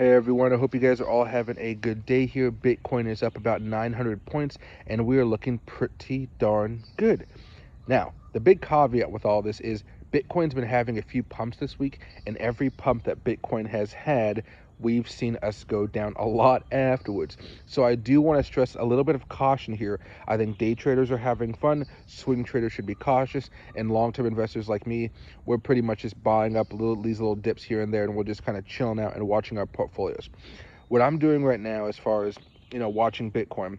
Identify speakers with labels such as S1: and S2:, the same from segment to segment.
S1: Hey everyone, I hope you guys are all having a good day here. Bitcoin is up about 900 points and we are looking pretty darn good. Now, the big caveat with all this is Bitcoin's been having a few pumps this week, and every pump that Bitcoin has had, we've seen us go down a lot afterwards. So I do want to stress a little bit of caution here. I think day traders are having fun, swing traders should be cautious, and long-term investors like me, we're pretty much just buying up these little dips here and there, and we're just kind of chilling out and watching our portfolios. What I'm doing right now as far as, watching Bitcoin,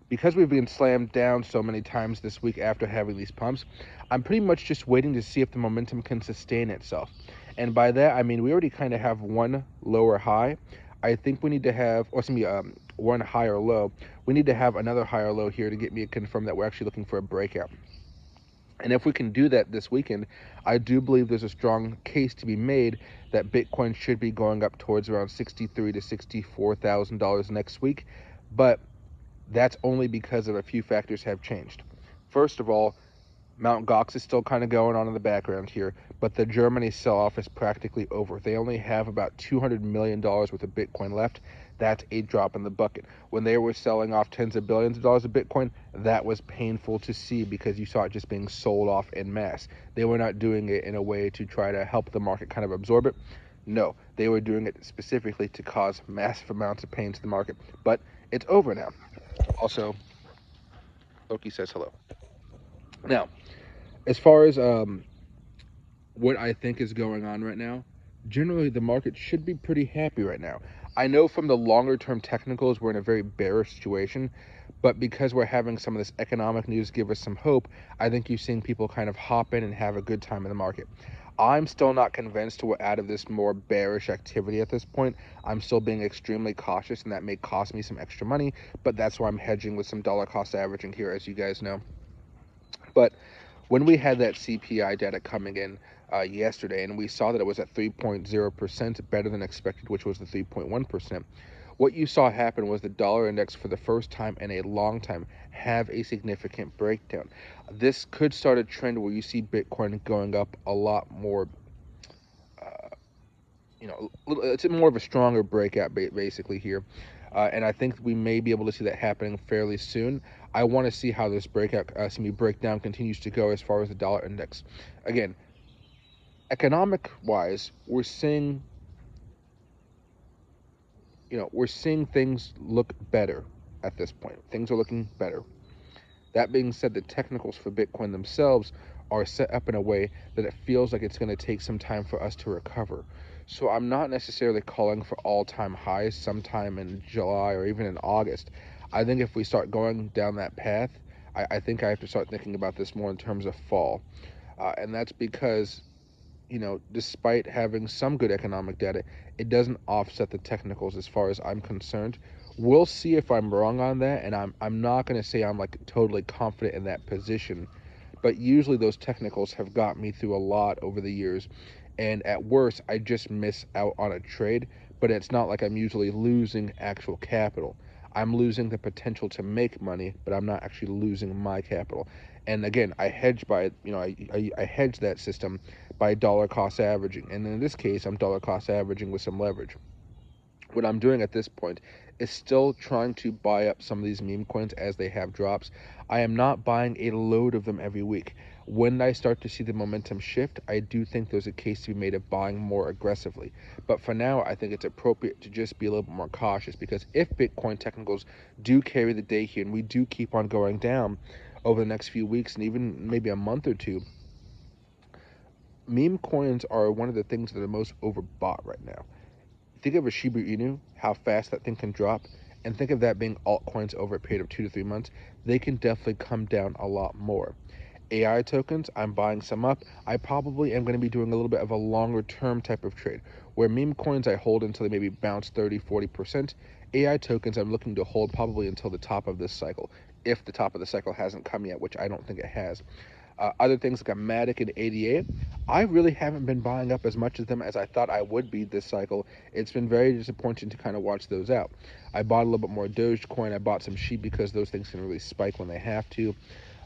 S1: because we've been slammed down so many times this week after having these pumps, I'm pretty much just waiting to see if the momentum can sustain itself. And by that, I mean we already kind of have one lower high. I think we need to have, or excuse me, one higher low. We need to have another higher low here to get me to confirm that we're actually looking for a breakout. And if we can do that this weekend, I do believe there's a strong case to be made that Bitcoin should be going up towards around $63,000 to $64,000 next week. But that's only because of a few factors have changed. First of all, Mt. Gox is still kind of going on in the background here, but the Germany sell-off is practically over. They only have about $200 million worth of Bitcoin left. That's a drop in the bucket. When they were selling off tens of billions of dollars of Bitcoin, that was painful to see because you saw it just being sold off en masse. They were not doing it in a way to try to help the market kind of absorb it. No, they were doing it specifically to cause massive amounts of pain to the market. But it's over now. Also, Loki says hello. Now, as far as what I think is going on right now, generally the market should be pretty happy right now. I know from the longer term technicals we're in a very bearish situation, but because we're having some of this economic news give us some hope, I think you're seeing people kind of hop in and have a good time in the market. I'm still not convinced we're out of this more bearish activity at this point. I'm still being extremely cautious, and that may cost me some extra money, but that's why I'm hedging with some dollar cost averaging here, as you guys know. But when we had that CPI data coming in yesterday, and we saw that it was at 3.0% better than expected, which was the 3.1%, what you saw happen was the dollar index for the first time in a long time have a significant breakdown. This could start a trend where you see Bitcoin going up a lot more. Uh, it's more of a stronger breakout basically here. And I think we may be able to see that happening fairly soon. I want to see how this breakdown continues to go as far as the dollar index. Again, economic wise, we're seeing things look better at this point. Things are looking better. That being said, the technicals for Bitcoin themselves are set up in a way that it feels like it's going to take some time for us to recover. So I'm not necessarily calling for all-time highs sometime in July or even in August. I think if we start going down that path, I think I have to start thinking about this more in terms of fall. And that's because, despite having some good economic data, it doesn't offset the technicals as far as I'm concerned. We'll see if I'm wrong on that, and I'm not going to say I'm like totally confident in that position, but usually those technicals have got me through a lot over the years, and at worst, I just miss out on a trade, but it's not like I'm usually losing actual capital. I'm losing the potential to make money, but I'm not actually losing my capital. And again, I hedge by, I hedge that system by dollar cost averaging. And in this case, I'm dollar cost averaging with some leverage. What I'm doing at this point is still trying to buy up some of these meme coins as they have drops. I am not buying a load of them every week. When I start to see the momentum shift, I do think there's a case to be made of buying more aggressively. But for now, I think it's appropriate to just be a little bit more cautious, because if Bitcoin technicals do carry the day here and we do keep on going down over the next few weeks and even maybe a month or two, meme coins are one of the things that are most overbought right now. Think of a Shiba Inu, how fast that thing can drop, and think of that being altcoins over a period of 2 to 3 months. They can definitely come down a lot more. AI tokens, I'm buying some up. I probably am going to be doing a little bit of a longer term type of trade, where meme coins I hold until they maybe bounce 30-40%. AI tokens I'm looking to hold probably until the top of this cycle, if the top of the cycle hasn't come yet, which I don't think it has. Other things like a Matic and ADA, I really haven't been buying up as much of them as I thought I would be this cycle. It's been very disappointing to kind of watch those out. I bought a little bit more Dogecoin. I bought some sheep because those things can really spike when they have to.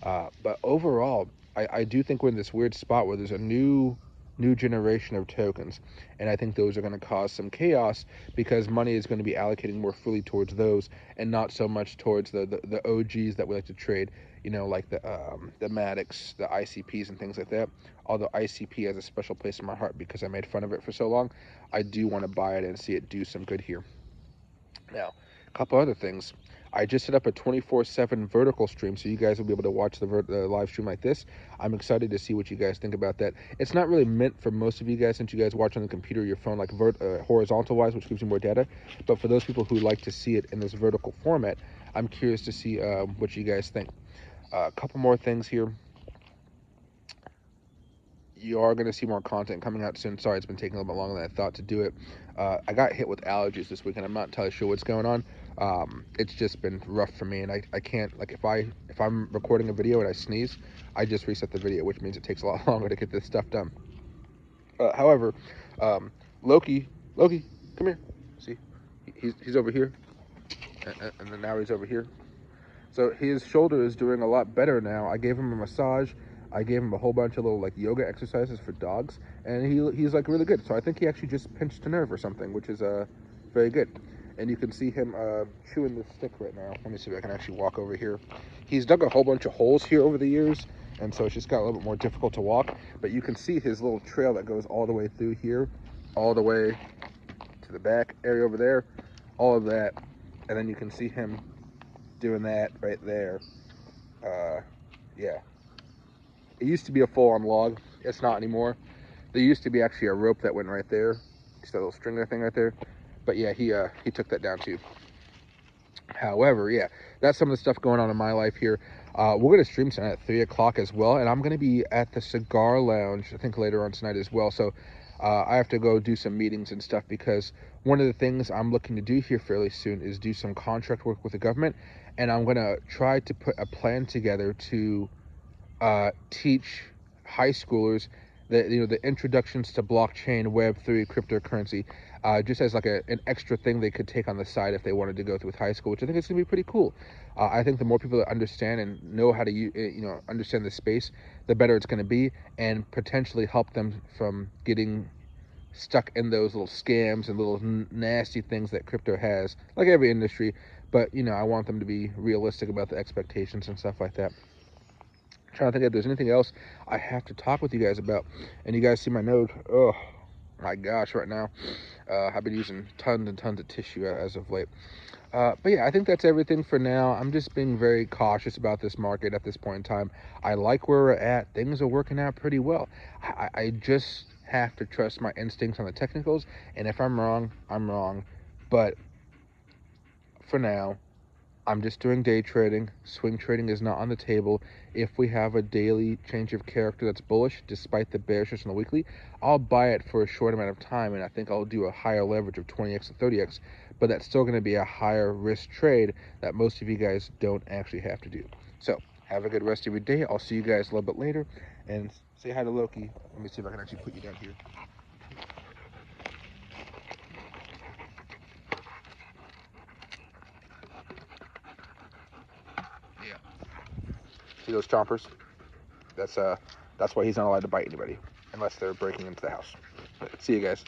S1: But overall, I do think we're in this weird spot where there's a new new generation of tokens, and I think those are going to cause some chaos because money is going to be allocating more fully towards those and not so much towards the OGs that we like to trade, like the Maddox, the ICPs, and things like that. Although ICP has a special place in my heart because I made fun of it for so long, I do want to buy it and see it do some good here. Now, a couple other things. I just set up a 24/7 vertical stream, so you guys will be able to watch the live stream like this. I'm excited to see what you guys think about that. It's not really meant for most of you guys, since you guys watch on the computer or your phone, like horizontal wise, which gives you more data. But for those people who like to see it in this vertical format, I'm curious to see what you guys think. A couple more things here. You are going to see more content coming out soon. Sorry, it's been taking a little bit longer than I thought to do it. I got hit with allergies this week, and I'm not entirely sure what's going on. It's just been rough for me, and I can't, like, if I'm recording a video and I sneeze, I just reset the video, which means it takes a lot longer to get this stuff done. However, Loki, come here. See, he's over here, and then now he's over here. So his shoulder is doing a lot better now. I gave him a massage. I gave him a whole bunch of little like yoga exercises for dogs, and he's like really good. So I think he actually just pinched a nerve or something, which is very good. And you can see him chewing the stick right now. Let me see if I can actually walk over here. He's dug a whole bunch of holes here over the years, and so it's just got a little bit more difficult to walk. But you can see his little trail that goes all the way through here, all the way to the back area over there, all of that, and then you can see him doing that right there. Yeah, it used to be a full-on log. It's not anymore. There used to be actually a rope that went right there, just that little stringer thing right there. But yeah, he took that down too. However, yeah, that's some of the stuff going on in my life here. We're gonna stream tonight at 3 o'clock as well, and I'm gonna be at the Cigar Lounge, I think, later on tonight as well. So I have to go do some meetings and stuff, because one of the things I'm looking to do here fairly soon is do some contract work with the government, and I'm gonna try to put a plan together to teach high schoolers the introductions to blockchain, Web3, cryptocurrency, just as like an extra thing they could take on the side if they wanted to go through with high school, which I think is gonna be pretty cool. I think the more people that understand and know how to understand the space, the better it's gonna be, and potentially help them from getting stuck in those little scams and little nasty things that crypto has, like every industry. But I want them to be realistic about the expectations and stuff like that. Trying to think if there's anything else I have to talk with you guys about. And you guys see my nose. Oh my gosh, right now I've been using tons and tons of tissue as of late. But yeah, I think that's everything for now. I'm just being very cautious about this market at this point in time. I like where we're at. Things are working out pretty well. I just have to trust my instincts on the technicals, and if I'm wrong, I'm wrong. But for now, I'm just doing day trading. Swing trading is not on the table. If we have a daily change of character that's bullish, despite the bearishness on the weekly, I'll buy it for a short amount of time, and I think I'll do a higher leverage of 20x and 30x, but that's still going to be a higher risk trade that most of you guys don't actually have to do. So, have a good rest of your day. I'll see you guys a little bit later, and say hi to Loki. Let me see if I can actually put you down here. Yeah. See those chompers? That's why he's not allowed to bite anybody unless they're breaking into the house. See you guys.